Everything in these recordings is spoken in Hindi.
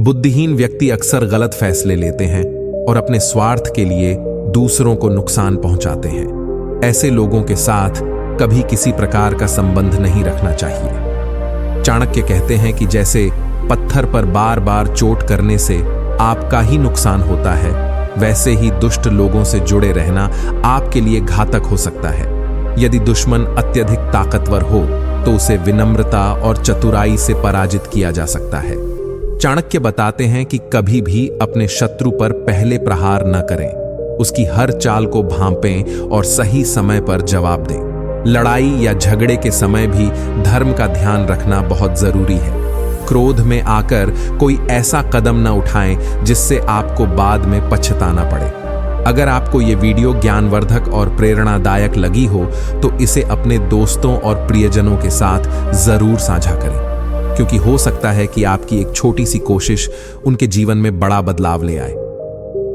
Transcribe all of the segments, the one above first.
बुद्धिहीन व्यक्ति अक्सर गलत फैसले लेते हैं और अपने स्वार्थ के लिए दूसरों को नुकसान पहुंचाते हैं। ऐसे लोगों के साथ कभी किसी प्रकार का संबंध नहीं रखना चाहिए। चाणक्य कहते हैं कि जैसे पत्थर पर बार बार चोट करने से आपका ही नुकसान होता है, वैसे ही दुष्ट लोगों से जुड़े रहना आपके लिए घातक हो सकता है। यदि दुश्मन अत्यधिक ताकतवर हो तो उसे विनम्रता और चतुराई से पराजित किया जा सकता है। चाणक्य बताते हैं कि कभी भी अपने शत्रु पर पहले प्रहार न करें, उसकी हर चाल को भांपें और सही समय पर जवाब दें। लड़ाई या झगड़े के समय भी धर्म का ध्यान रखना बहुत जरूरी है। क्रोध में आकर कोई ऐसा कदम न उठाएं जिससे आपको बाद में पछताना पड़े। अगर आपको ये वीडियो ज्ञानवर्धक और प्रेरणादायक लगी हो तो इसे अपने दोस्तों और प्रियजनों के साथ जरूर साझा करें, क्योंकि हो सकता है कि आपकी एक छोटी सी कोशिश उनके जीवन में बड़ा बदलाव ले आए।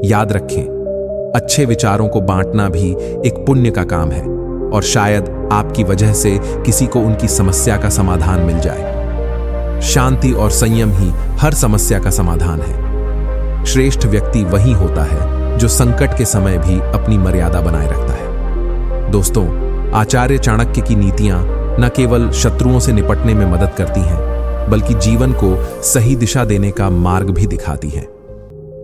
याद रखें, अच्छे विचारों को बांटना भी एक पुण्य का काम है और शायद आपकी वजह से किसी को उनकी समस्या का समाधान मिल जाए। शांति और संयम ही हर समस्या का समाधान है। श्रेष्ठ व्यक्ति वही होता है जो संकट के समय भी अपनी मर्यादा बनाए रखता है। दोस्तों, आचार्य चाणक्य की नीतियां न केवल शत्रुओं से निपटने में मदद करती हैं, बल्कि जीवन को सही दिशा देने का मार्ग भी दिखाती हैं।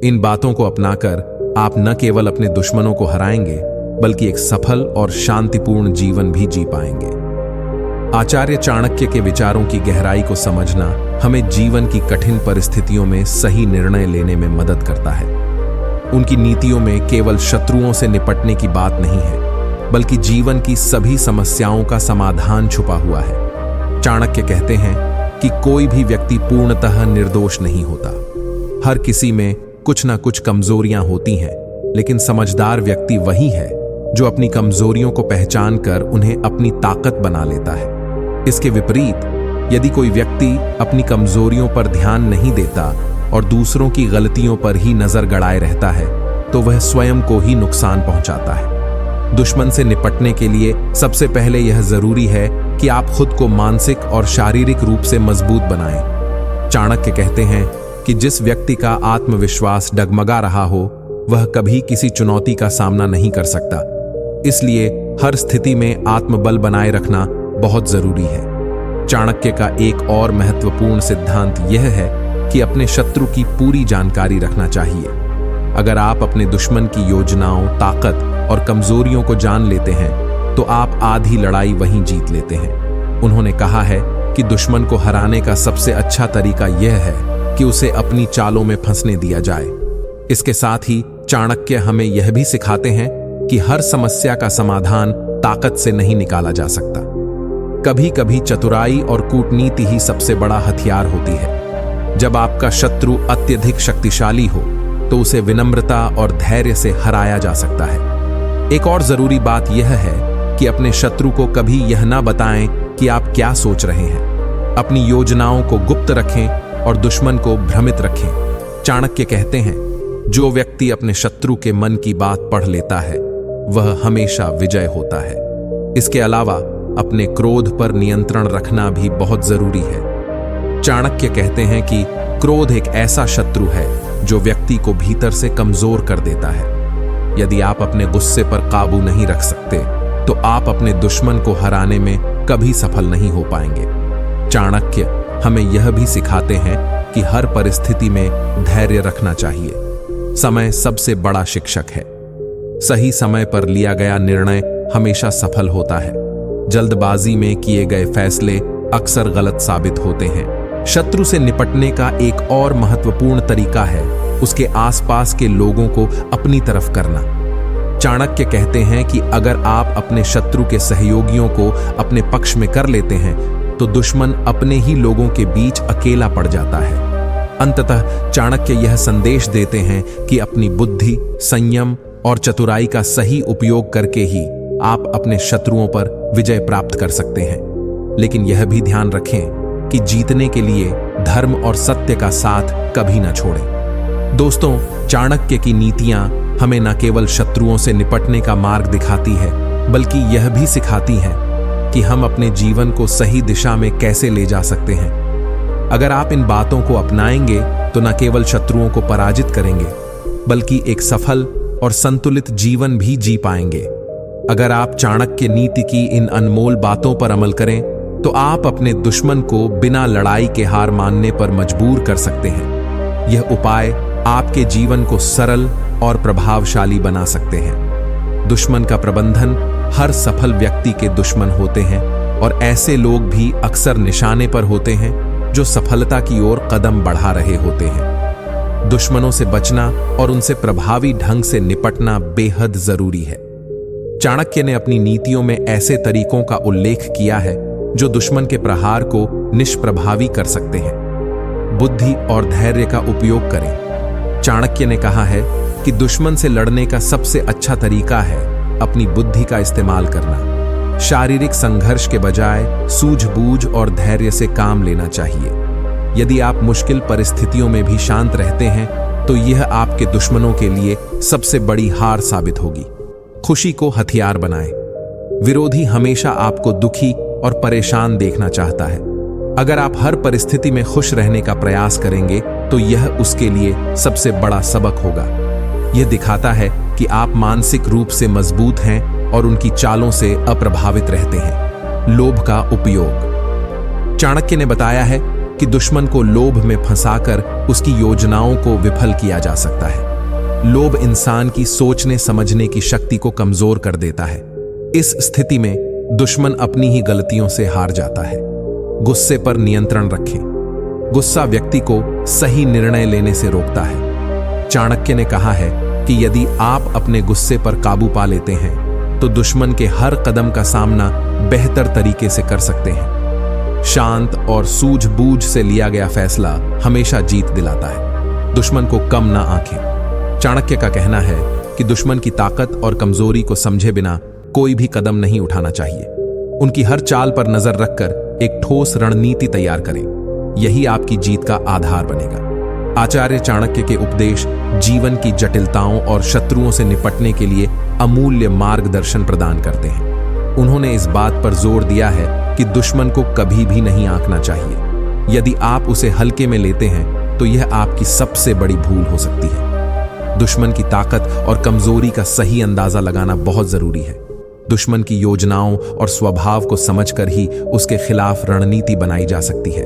इन बातों को अपनाकर आप न केवल अपने दुश्मनों को हराएंगे, बल्कि एक सफल और शांतिपूर्ण जीवन भी जी पाएंगे। आचार्य चाणक्य के विचारों की गहराई को समझना हमें जीवन की कठिन परिस्थितियों में सही निर्णय लेने में मदद करता है। उनकी नीतियों में केवल शत्रुओं से निपटने की बात नहीं है, बल्कि जीवन की सभी समस्याओं का समाधान छुपा हुआ है। चाणक्य कहते हैं कि कोई भी व्यक्ति पूर्णतः निर्दोष नहीं होता। हर किसी में कुछ ना कुछ कमजोरियां होती हैं, लेकिन समझदार व्यक्ति वही है जो अपनी कमजोरियों को पहचान कर उन्हें अपनी ताकत बना लेता है। इसके विपरीत, यदि कोई व्यक्ति अपनी कमजोरियों पर ध्यान नहीं देता और दूसरों की गलतियों पर ही नजर गड़ाए रहता है, तो वह स्वयं को ही नुकसान पहुंचाता है। दुश्मन से निपटने के लिए सबसे पहले यह जरूरी है कि आप खुद को मानसिक और शारीरिक रूप से मजबूत बनाएं। चाणक्य कहते हैं कि जिस व्यक्ति का आत्मविश्वास डगमगा रहा हो, वह कभी किसी चुनौती का सामना नहीं कर सकता। इसलिए हर स्थिति में आत्मबल बनाए रखना बहुत जरूरी है। चाणक्य का एक और महत्वपूर्ण सिद्धांत यह है कि अपने शत्रु की पूरी जानकारी रखना चाहिए। अगर आप अपने दुश्मन की योजनाओं, ताकत और कमजोरियों को जान लेते हैं, तो आप आधी लड़ाई वहीं जीत लेते हैं। उन्होंने कहा है कि दुश्मन को हराने का सबसे अच्छा तरीका यह है कि उसे अपनी चालों में फंसने दिया जाए। इसके साथ ही चाणक्य हमें यह भी सिखाते हैं कि हर समस्या का समाधान ताकत से नहीं निकाला जा सकता। कभी कभी चतुराई और कूटनीति ही सबसे बड़ा हथियार होती है। जब आपका शत्रु अत्यधिक शक्तिशाली हो, तो उसे विनम्रता और धैर्य से हराया जा सकता है। एक और जरूरी बात यह है कि अपने शत्रु को कभी यह ना बताएं कि आप क्या सोच रहे हैं। अपनी योजनाओं को गुप्त रखें और दुश्मन को भ्रमित रखें। चाणक्य कहते हैं, जो व्यक्ति अपने शत्रु के मन की बात पढ़ लेता है, वह हमेशा विजय होता है। इसके अलावा अपने क्रोध पर नियंत्रण रखना भी बहुत जरूरी है। चाणक्य कहते हैं कि क्रोध एक ऐसा शत्रु है जो व्यक्ति को भीतर से कमजोर कर देता है। यदि आप अपने गुस्से पर काबू नहीं रख सकते, तो आप अपने दुश्मन को हराने में कभी सफल नहीं हो पाएंगे। चाणक्य हमें यह भी सिखाते हैं कि हर परिस्थिति में धैर्य रखना चाहिए। समय सबसे बड़ा शिक्षक है। सही समय पर लिया गया निर्णय हमेशा सफल होता है। जल्दबाजी में किए गए फैसले अक्सर गलत साबित होते हैं। शत्रु से निपटने का एक और महत्वपूर्ण तरीका है उसके आसपास के लोगों को अपनी तरफ करना। चाणक्य कहते हैं कि अगर आप अपने शत्रु के सहयोगियों को अपने पक्ष में कर लेते हैं, तो दुश्मन अपने ही लोगों के बीच अकेला पड़ जाता है। अंततः चाणक्य यह संदेश देते हैं कि अपनी बुद्धि, संयम और चतुराई का सही उपयोग करके ही आप अपने शत्रुओं पर विजय प्राप्त कर सकते हैं। लेकिन यह भी ध्यान रखें कि जीतने के लिए धर्म और सत्य का साथ कभी न छोड़ें। दोस्तों, चाणक्य की नीतियां हमें न केवल शत्रुओं से निपटने का मार्ग दिखाती है, बल्कि यह भी सिखाती हैं कि हम अपने जीवन को सही दिशा में कैसे ले जा सकते हैं। अगर आप इन बातों को अपनाएंगे तो न केवल शत्रुओं को पराजित करेंगे बल्कि एक सफल और संतुलित जीवन भी जी पाएंगे। अगर आप चाणक्य नीति की इन अनमोल बातों पर अमल करें तो आप अपने दुश्मन को बिना लड़ाई के हार मानने पर मजबूर कर सकते हैं। यह उपाय आपके जीवन को सरल और प्रभावशाली बना सकते हैं। दुश्मन का प्रबंधन हर सफल व्यक्ति के दुश्मन होते हैं और ऐसे लोग भी अक्सर निशाने पर होते हैं जो सफलता की ओर कदम बढ़ा रहे होते हैं। दुश्मनों से बचना और उनसे प्रभावी ढंग से निपटना बेहद जरूरी है। चाणक्य ने अपनी नीतियों में ऐसे तरीकों का उल्लेख किया है जो दुश्मन के प्रहार को निष्प्रभावी कर सकते हैं। बुद्धि और धैर्य का उपयोग करें। चाणक्य ने कहा है कि दुश्मन से लड़ने का सबसे अच्छा तरीका है अपनी बुद्धि का इस्तेमाल करना। शारीरिक संघर्ष के बजाय सूझबूझ और धैर्य से काम लेना चाहिए। यदि आप मुश्किल परिस्थितियों में भी शांत रहते हैं तो यह आपके दुश्मनों के लिए सबसे बड़ी हार साबित होगी। खुशी को हथियार बनाएं। विरोधी हमेशा आपको दुखी और परेशान देखना चाहता है। अगर आप हर परिस्थिति में खुश रहने का प्रयास करेंगे तो यह उसके लिए सबसे बड़ा सबक होगा। यह दिखाता है कि आप मानसिक रूप से मजबूत हैं और उनकी चालों से अप्रभावित रहते हैं। लोभ का उपयोग। चाणक्य ने बताया है कि दुश्मन को लोभ में फंसाकर उसकी योजनाओं को विफल किया जा सकता है। लोभ इंसान की सोचने समझने की शक्ति को कमजोर कर देता है। इस स्थिति में दुश्मन अपनी ही गलतियों से हार जाता है। गुस्से पर नियंत्रण रखें। गुस्सा व्यक्ति को सही निर्णय लेने से रोकता है। चाणक्य ने कहा है कि यदि आप अपने गुस्से पर काबू पा लेते हैं तो दुश्मन के हर कदम का सामना बेहतर तरीके से कर सकते हैं। शांत और सूझबूझ से लिया गया फैसला हमेशा जीत दिलाता है। दुश्मन को कम ना आंकें। चाणक्य का कहना है कि दुश्मन की ताकत और कमजोरी को समझे बिना कोई भी कदम नहीं उठाना चाहिए। उनकी हर चाल पर नजर रखकर एक ठोस रणनीति तैयार करें। यही आपकी जीत का आधार बनेगा। आचार्य चाणक्य के उपदेश जीवन की जटिलताओं और शत्रुओं से निपटने के लिए अमूल्य मार्गदर्शन प्रदान करते हैं। उन्होंने इस बात पर जोर दिया है कि दुश्मन को कभी भी नहीं आंकना चाहिए। यदि आप उसे हल्के में लेते हैं तो यह आपकी सबसे बड़ी भूल हो सकती है। दुश्मन की ताकत और कमजोरी का सही अंदाजा लगाना बहुत जरूरी है। दुश्मन की योजनाओं और स्वभाव को समझकर ही उसके खिलाफ रणनीति बनाई जा सकती है।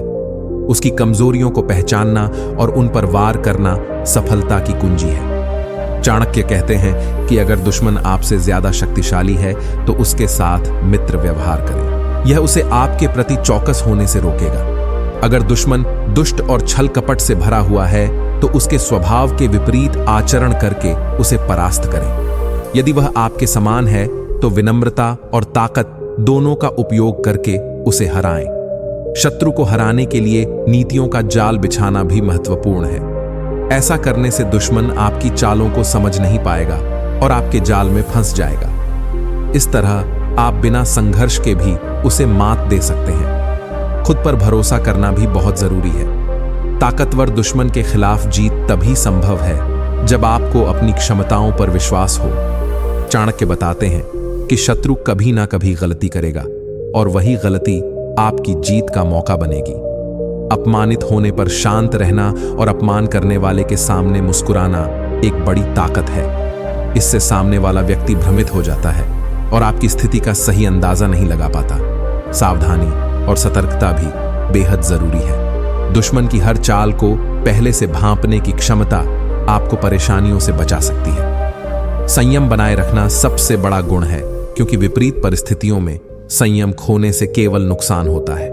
उसकी कमजोरियों को पहचानना और उन पर वार करना सफलता की कुंजी है। चाणक्य कहते हैं कि अगर दुश्मन आपसे ज्यादा शक्तिशाली है तो उसके साथ मित्र व्यवहार करें। यह उसे आपके प्रति चौकस होने से रोकेगा। अगर दुश्मन दुष्ट और छल कपट से भरा हुआ है तो उसके स्वभाव के विपरीत आचरण करके उसे परास्त करें। यदि वह आपके समान है तो विनम्रता और ताकत दोनों का उपयोग करके उसे हराएं। शत्रु को हराने के लिए नीतियों का जाल बिछाना भी महत्वपूर्ण है। ऐसा करने से दुश्मन आपकी चालों को समझ नहीं पाएगा और आपके जाल में फंस जाएगा। इस तरह आप बिना संघर्ष के भी उसे मात दे सकते हैं। खुद पर भरोसा करना भी बहुत जरूरी है। ताकतवर दुश्मन के खिलाफ जीत तभी संभव है जब आपको अपनी क्षमताओं पर विश्वास हो। चाणक्य बताते हैं कि शत्रु कभी ना कभी गलती करेगा और वही गलती आपकी जीत का मौका बनेगी। अपमानित होने पर शांत रहना और अपमान करने वाले के सामने मुस्कुराना एक बड़ी ताकत है। इससे सामने वाला व्यक्ति भ्रमित हो जाता है और आपकी स्थिति का सही अंदाजा नहीं लगा पाता। सावधानी और सतर्कता भी बेहद जरूरी है। दुश्मन की हर चाल को पहले से भांपने की क्षमता आपको परेशानियों से बचा सकती है। संयम बनाए रखना सबसे बड़ा गुण है, क्योंकि विपरीत परिस्थितियों में संयम खोने से केवल नुकसान होता है।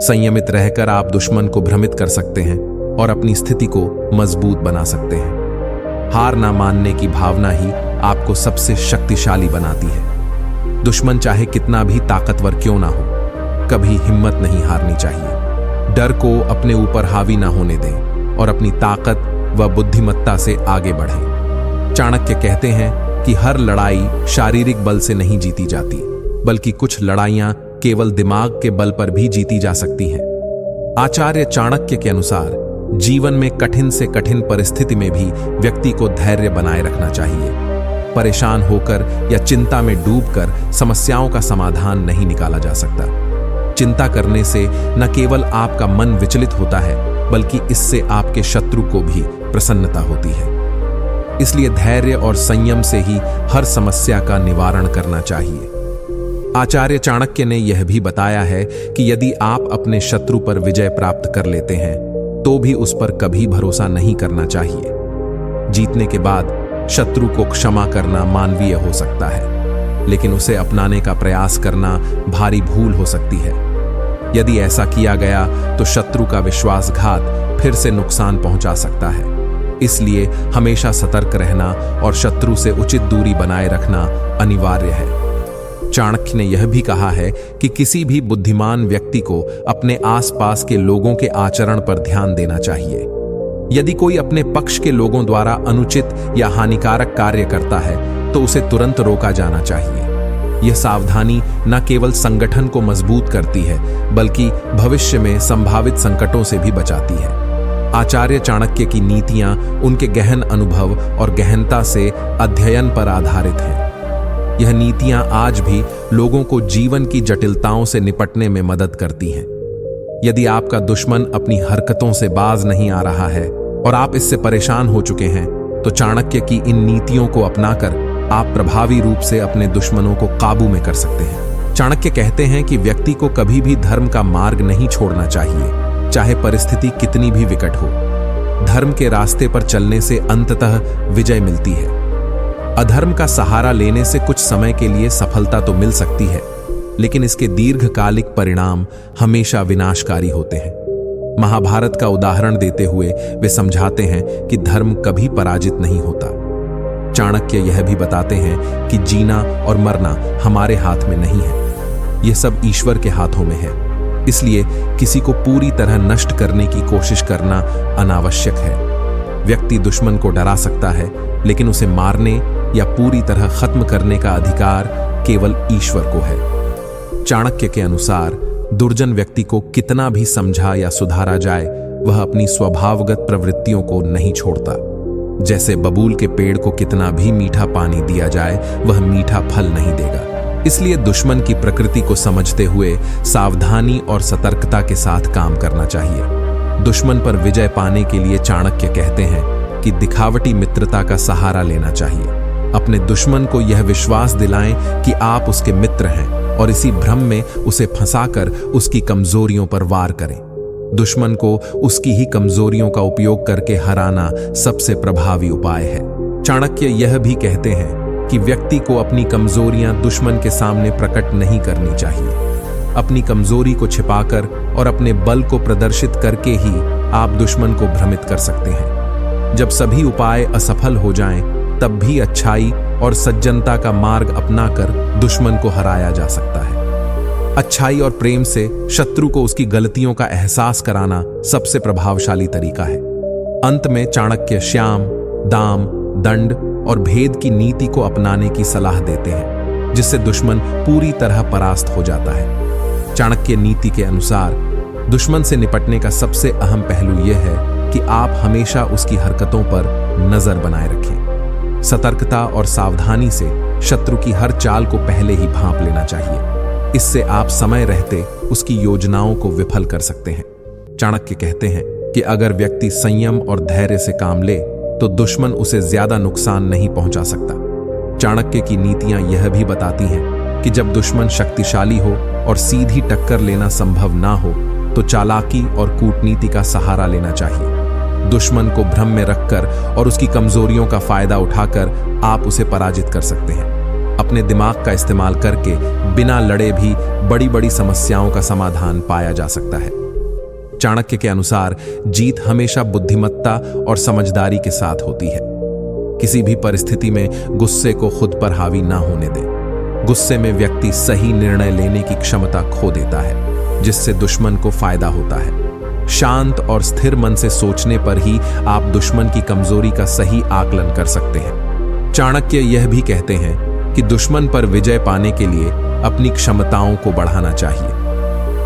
संयमित रहकर आप दुश्मन को भ्रमित कर सकते हैं और अपनी स्थिति को मजबूत बना सकते हैं। हार ना मानने की भावना ही आपको सबसे शक्तिशाली बनाती है। दुश्मन चाहे कितना भी ताकतवर क्यों ना हो, कभी हिम्मत नहीं हारनी चाहिए। डर को अपने ऊपर हावी ना होने दें और अपनी ताकत व बुद्धिमत्ता से आगे बढ़ें। चाणक्य कहते हैं कि हर लड़ाई शारीरिक बल से नहीं जीती जाती, बल्कि कुछ लड़ाइयां केवल दिमाग के बल पर भी जीती जा सकती हैं। आचार्य चाणक्य के अनुसार जीवन में कठिन से कठिन परिस्थिति में भी व्यक्ति को धैर्य बनाए रखना चाहिए। परेशान होकर या चिंता में डूबकर समस्याओं का समाधान नहीं निकाला जा सकता। चिंता करने से न केवल आपका मन विचलित होता है, बल्कि इससे आपके शत्रु को भी प्रसन्नता होती है। इसलिए धैर्य और संयम से ही हर समस्या का निवारण करना चाहिए। आचार्य चाणक्य ने यह भी बताया है कि यदि आप अपने शत्रु पर विजय प्राप्त कर लेते हैं तो भी उस पर कभी भरोसा नहीं करना चाहिए। जीतने के बाद शत्रु को क्षमा करना मानवीय हो सकता है, लेकिन उसे अपनाने का प्रयास करना भारी भूल हो सकती है। यदि ऐसा किया गया तो शत्रु का विश्वासघात फिर से नुकसान पहुंचा सकता है। इसलिए हमेशा सतर्क रहना और शत्रु से उचित दूरी बनाए रखना अनिवार्य है। चाणक्य ने यह भी कहा है कि किसी भी बुद्धिमान व्यक्ति को अपने आसपास के लोगों के आचरण पर ध्यान देना चाहिए। यदि कोई अपने पक्ष के लोगों द्वारा अनुचित या हानिकारक कार्य करता है तो उसे तुरंत रोका जाना चाहिए। यह सावधानी न केवल संगठन को मजबूत करती है, बल्कि भविष्य में संभावित संकटों से भी बचाती है। आचार्य चाणक्य की नीतियां उनके गहन अनुभव और गहनता से अध्ययन पर आधारित हैं। यह नीतियां आज भी लोगों को जीवन की जटिलताओं से निपटने में मदद करती हैं। यदि आपका दुश्मन अपनी हरकतों से बाज नहीं आ रहा है और आप इससे परेशान हो चुके हैं, तो चाणक्य की इन नीतियों को अपनाकर आप प्रभावी रूप से अपने दुश्मनों को काबू में कर सकते हैं। चाणक्य कहते हैं कि व्यक्ति को कभी भी धर्म का मार्ग नहीं छोड़ना चाहिए, चाहे परिस्थिति कितनी भी विकट हो। धर्म के रास्ते पर चलने से अंततः विजय मिलती है। अधर्म का सहारा लेने से कुछ समय के लिए सफलता तो मिल सकती है, लेकिन इसके दीर्घकालिक परिणाम हमेशा विनाशकारी होते हैं। महाभारत का उदाहरण देते हुए वे समझाते हैं कि धर्म कभी पराजित नहीं होता। चाणक्य यह भी बताते हैं कि जीना और मरना हमारे हाथ में नहीं है, यह सब ईश्वर के हाथों में है। इसलिए किसी को पूरी तरह नष्ट करने की कोशिश करना अनावश्यक है। व्यक्ति दुश्मन को डरा सकता है, लेकिन उसे मारने या पूरी तरह खत्म करने का अधिकार केवल ईश्वर को है। चाणक्य के अनुसार दुर्जन व्यक्ति को कितना भी समझा या सुधारा जाए, वह अपनी स्वभावगत प्रवृत्तियों को नहीं छोड़ता। जैसे बबूल के पेड़ को कितना भी मीठा पानी दिया जाए, वह मीठा फल नहीं देगा। इसलिए दुश्मन की प्रकृति को समझते हुए सावधानी और सतर्कता के साथ काम करना चाहिए। दुश्मन पर विजय पाने के लिए चाणक्य कहते हैं कि दिखावटी मित्रता का सहारा लेना चाहिए। अपने दुश्मन को यह विश्वास दिलाएं कि आप उसके मित्र हैं और इसी भ्रम में उसे फंसाकर उसकी कमजोरियों पर वार करें। दुश्मन को उसकी ही कमजोरियों का उपयोग करके हराना सबसे प्रभावी उपाय है। चाणक्य यह भी कहते हैं कि व्यक्ति को अपनी कमजोरियां दुश्मन के सामने प्रकट नहीं करनी चाहिए। अपनी कमजोरी को छिपाकर और अपने बल को प्रदर्शित करके ही आप दुश्मन को भ्रमित कर सकते हैं। जब सभी उपाय असफल हो जाएं, तब भी अच्छाई और सज्जनता का मार्ग अपनाकर दुश्मन को हराया जा सकता है। अच्छाई और प्रेम से शत्रु को उसकी गलतियों का एहसास कराना सबसे प्रभावशाली तरीका है। अंत में चाणक्य श्याम, दाम, दंड और भेद की नीति को अपनाने की सलाह देते हैं, जिससे दुश्मन पूरी तरह परास्त हो जाता है। चाणक्य नीति के अनुसार दुश्मन से निपटने का सबसे अहम पहलू यह है कि आप हमेशा उसकी हरकतों पर नजर बनाए रखें। सतर्कता और सावधानी से शत्रु की हर चाल को पहले ही भांप लेना चाहिए। इससे आप समय रहते उसकी योजनाओं को विफल कर सकते हैं। चाणक्य कहते हैं कि अगर व्यक्ति संयम और धैर्य से काम ले तो दुश्मन उसे ज्यादा नुकसान नहीं पहुंचा सकता। चाणक्य की नीतियां यह भी बताती हैं कि जब दुश्मन शक्तिशाली हो और सीधी टक्कर लेना संभव ना हो, तो चालाकी और कूटनीति का सहारा लेना चाहिए। दुश्मन को भ्रम में रखकर और उसकी कमजोरियों का फायदा उठाकर आप उसे पराजित कर सकते हैं। अपने दिमाग का इस्तेमाल करके बिना लड़े भी बड़ी बड़ी समस्याओं का समाधान पाया जा सकता है। चाणक्य के अनुसार जीत हमेशा बुद्धिमत्ता और समझदारी के साथ होती है। किसी भी परिस्थिति में गुस्से को खुद पर हावी ना होने दें। गुस्से में व्यक्ति सही निर्णय लेने की क्षमता खो देता है, जिससे दुश्मन को फायदा होता है। शांत और स्थिर मन से सोचने पर ही आप दुश्मन की कमजोरी का सही आकलन कर सकते हैं। चाणक्य यह भी कहते हैं कि दुश्मन पर विजय पाने के लिए अपनी क्षमताओं को बढ़ाना चाहिए।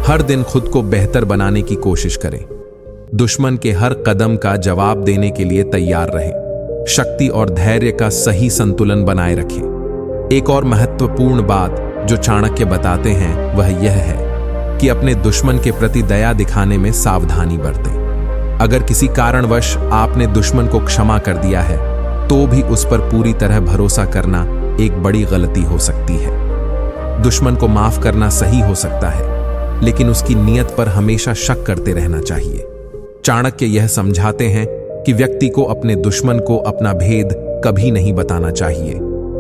हर दिन खुद को बेहतर बनाने की कोशिश करें। दुश्मन के हर कदम का जवाब देने के लिए तैयार रहें। शक्ति और धैर्य का सही संतुलन बनाए रखें। एक और महत्वपूर्ण बात जो चाणक्य बताते हैं वह यह है कि अपने दुश्मन के प्रति दया दिखाने में सावधानी बरतें। अगर किसी कारणवश आपने दुश्मन को क्षमा कर दिया है तो भी उस पर पूरी तरह भरोसा करना एक बड़ी गलती हो सकती है। दुश्मन को माफ करना सही हो सकता है, लेकिन उसकी नीयत पर हमेशा शक करते रहना चाहिए। चाणक्य यह समझाते हैं कि व्यक्ति को अपने दुश्मन को अपना भेद कभी नहीं बताना चाहिए।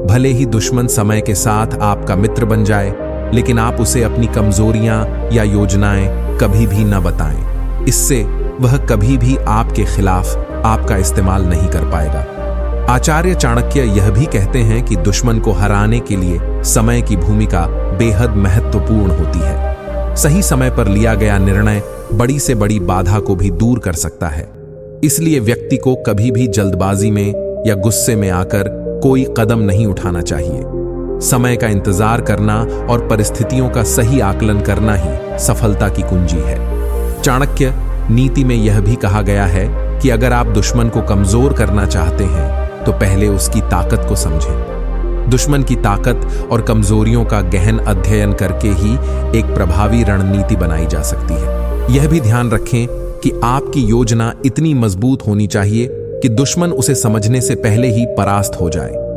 भले ही दुश्मन समय के साथ आपका मित्र बन जाए, लेकिन आप उसे अपनी कमजोरियां या योजनाएं कभी भी न बताएं। इससे वह कभी भी आपके खिलाफ आपका इस्तेमाल नहीं कर पाएगा। आचार्य चाणक्य यह भी कहते हैं कि दुश्मन को हराने के लिए समय की भूमिका बेहद महत्वपूर्ण होती है। सही समय पर लिया गया निर्णय बड़ी से बड़ी बाधा को भी दूर कर सकता है। इसलिए व्यक्ति को कभी भी जल्दबाजी में या गुस्से में आकर कोई कदम नहीं उठाना चाहिए। समय का इंतजार करना और परिस्थितियों का सही आकलन करना ही सफलता की कुंजी है। चाणक्य नीति में यह भी कहा गया है कि अगर आप दुश्मन को कमजोर करना चाहते हैं तो पहले उसकी ताकत को समझें। दुश्मन की ताकत और कमजोरियों का गहन अध्ययन करके ही एक प्रभावी रणनीति बनाई जा सकती है। यह भी ध्यान रखें कि आपकी योजना इतनी मजबूत होनी चाहिए कि दुश्मन उसे समझने से पहले ही परास्त हो जाए।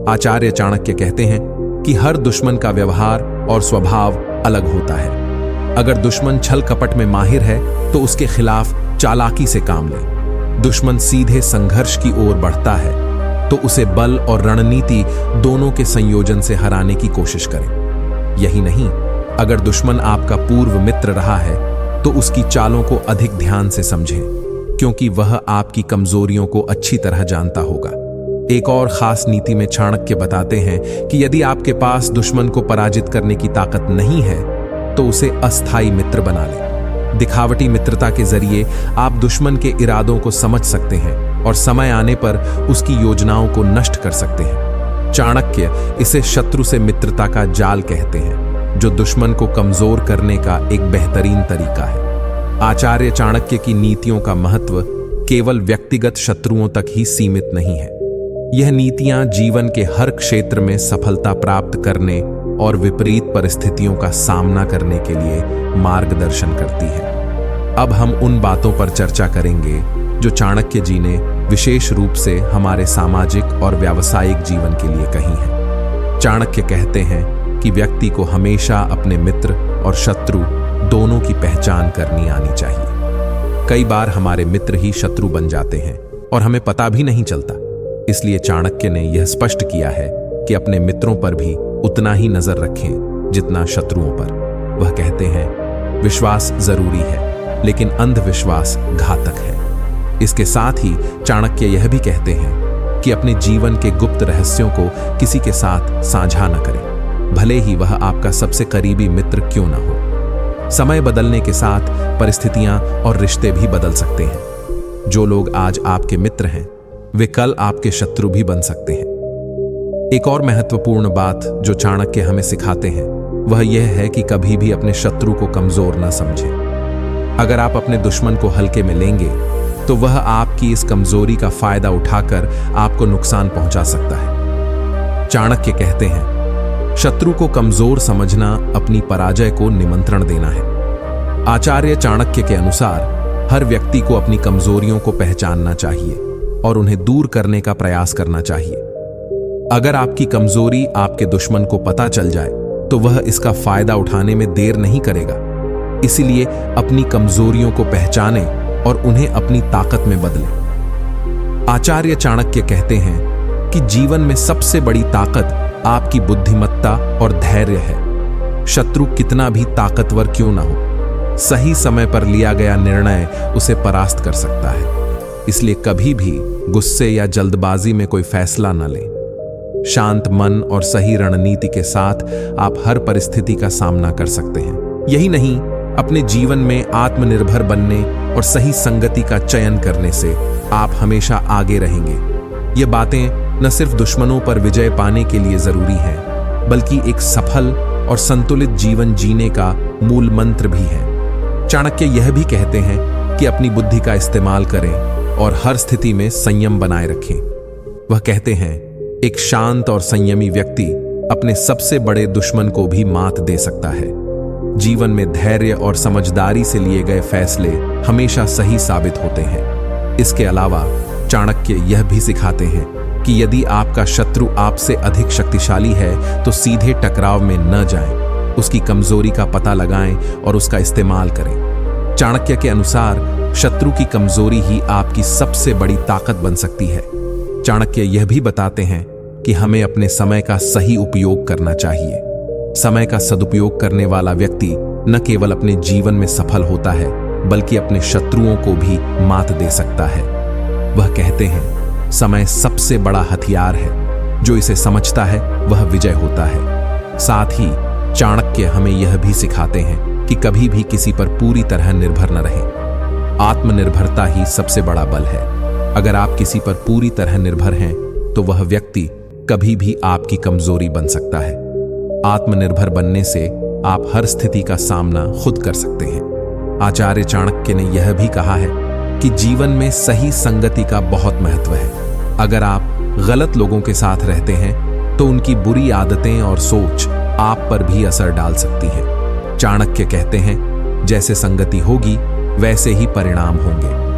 आचार्य चाणक्य कहते हैं कि हर दुश्मन का व्यवहार और स्वभाव अलग होता है। अगर दुश्मन छल कपट में माहिर है तो उसके खिलाफ चालाकी से काम लें। दुश्मन सीधे संघर्ष की ओर बढ़ता है तो उसे बल और रणनीति दोनों के संयोजन से हराने की कोशिश करें। यही नहीं, अगर दुश्मन आपका पूर्व मित्र रहा है तो उसकी चालों को अधिक ध्यान से समझें, क्योंकि वह आपकी कमजोरियों को अच्छी तरह जानता होगा। एक और खास नीति में चाणक्य बताते हैं कि यदि आपके पास दुश्मन को पराजित करने की ताकत नहीं है तो उसे अस्थायी मित्र बना लें। दिखावटी मित्रता के जरिए आप दुश्मन के इरादों को समझ सकते हैं और समय आने पर उसकी योजनाओं को नष्ट कर सकते हैं। चाणक्य इसे शत्रु से मित्रता का जाल कहते हैं, जो दुश्मन को कमजोर करने का एक बेहतरीन तरीका है। आचार्य चाणक्य की नीतियों का महत्व केवल व्यक्तिगत शत्रुओं तक ही सीमित नहीं है। यह नीतियां जीवन के हर क्षेत्र में सफलता प्राप्त करने और विपरीत परिस्थितियों का सामना करने के लिए मार्गदर्शन करती है। अब हम उन बातों पर चर्चा करेंगे जो चाणक्य जी ने विशेष रूप से हमारे सामाजिक और व्यावसायिक जीवन के लिए कही हैं। चाणक्य कहते हैं कि व्यक्ति को हमेशा अपने मित्र और शत्रु दोनों की पहचान करनी आनी चाहिए। कई बार हमारे मित्र ही शत्रु बन जाते हैं और हमें पता भी नहीं चलता। इसलिए चाणक्य ने यह स्पष्ट किया है कि अपने मित्रों पर भी उतना ही नजर रखें जितना शत्रुओं पर। वह कहते हैं, विश्वास जरूरी है, लेकिन अंधविश्वास घातक है। इसके साथ ही चाणक्य यह भी कहते हैं कि अपने जीवन के गुप्त रहस्यों को किसी के साथ साझा न करें, भले ही वह आपका सबसे करीबी मित्र क्यों न हो। समय बदलने के साथ परिस्थितियां और रिश्ते भी बदल सकते हैं। जो लोग आज आपके मित्र हैं वे कल आपके शत्रु भी बन सकते हैं। एक और महत्वपूर्ण बात जो चाणक्य हमें सिखाते हैं वह यह है कि कभी भी अपने शत्रु को कमजोर न समझें। अगर आप अपने दुश्मन को हल्के में लेंगे तो वह आपकी इस कमजोरी का फायदा उठाकर आपको नुकसान पहुंचा सकता है। चाणक्य कहते हैं, शत्रु को कमजोर समझना अपनी पराजय को निमंत्रण देना है। आचार्य चाणक्य के अनुसार हर व्यक्ति को अपनी कमजोरियों को पहचानना चाहिए और उन्हें दूर करने का प्रयास करना चाहिए। अगर आपकी कमजोरी आपके दुश्मन को पता चल जाए तो वह इसका फायदा उठाने में देर नहीं करेगा। इसीलिए अपनी कमजोरियों को पहचानें और उन्हें अपनी ताकत में बदलें। आचार्य चाणक्य कहते हैं कि जीवन में सबसे बड़ी ताकत आपकी बुद्धिमत्ता और धैर्य है। शत्रु कितना भी ताकतवर क्यों ना हो, सही समय पर लिया गया निर्णय उसे परास्त कर सकता है। इसलिए कभी भी गुस्से या जल्दबाजी में कोई फैसला न लें। शांत मन और सही रणनीति के साथ आप हर परिस्थिति का सामना कर सकते हैं। यही नहीं, अपने जीवन में आत्मनिर्भर बनने और सही संगति का चयन करने से आप हमेशा आगे रहेंगे। ये बातें न सिर्फ दुश्मनों पर विजय पाने के लिए जरूरी हैं, बल्कि एक सफल और संतुलित जीवन जीने का मूल मंत्र भी है। चाणक्य यह भी कहते हैं कि अपनी बुद्धि का इस्तेमाल करें और हर स्थिति में संयम बनाए रखें। वह कहते हैं, एक शांत और संयमी व्यक्ति अपने सबसे बड़े दुश्मन को भी मात दे सकता है। जीवन में धैर्य और समझदारी से लिए गए फैसले हमेशा सही साबित होते हैं। इसके अलावा चाणक्य यह भी सिखाते हैं कि यदि आपका शत्रु आपसे अधिक शक्तिशाली है तो सीधे टकराव में न जाएं, उसकी कमजोरी का पता लगाएं और उसका इस्तेमाल करें। चाणक्य के अनुसार शत्रु की कमजोरी ही आपकी सबसे बड़ी ताकत बन सकती है। चाणक्य यह भी बताते हैं कि हमें अपने समय का सही उपयोग करना चाहिए। समय का सदुपयोग करने वाला व्यक्ति न केवल अपने जीवन में सफल होता है बल्कि अपने शत्रुओं को भी मात दे सकता है। वह कहते हैं, समय सबसे बड़ा हथियार है, जो इसे समझता है वह विजय होता है। साथ ही चाणक्य हमें यह भी सिखाते हैं कि कभी भी किसी पर पूरी तरह निर्भर न रहें। आत्मनिर्भरता ही सबसे बड़ा बल है। अगर आप किसी पर पूरी तरह निर्भर हैं तो वह व्यक्ति कभी भी आपकी कमजोरी बन सकता है। आत्मनिर्भर बनने से आप हर स्थिति का सामना खुद कर सकते हैं। आचार्य चाणक्य ने यह भी कहा है कि जीवन में सही संगति का बहुत महत्व है। अगर आप गलत लोगों के साथ रहते हैं तो उनकी बुरी आदतें और सोच आप पर भी असर डाल सकती है। चाणक्य कहते हैं, जैसे संगति होगी वैसे ही परिणाम होंगे।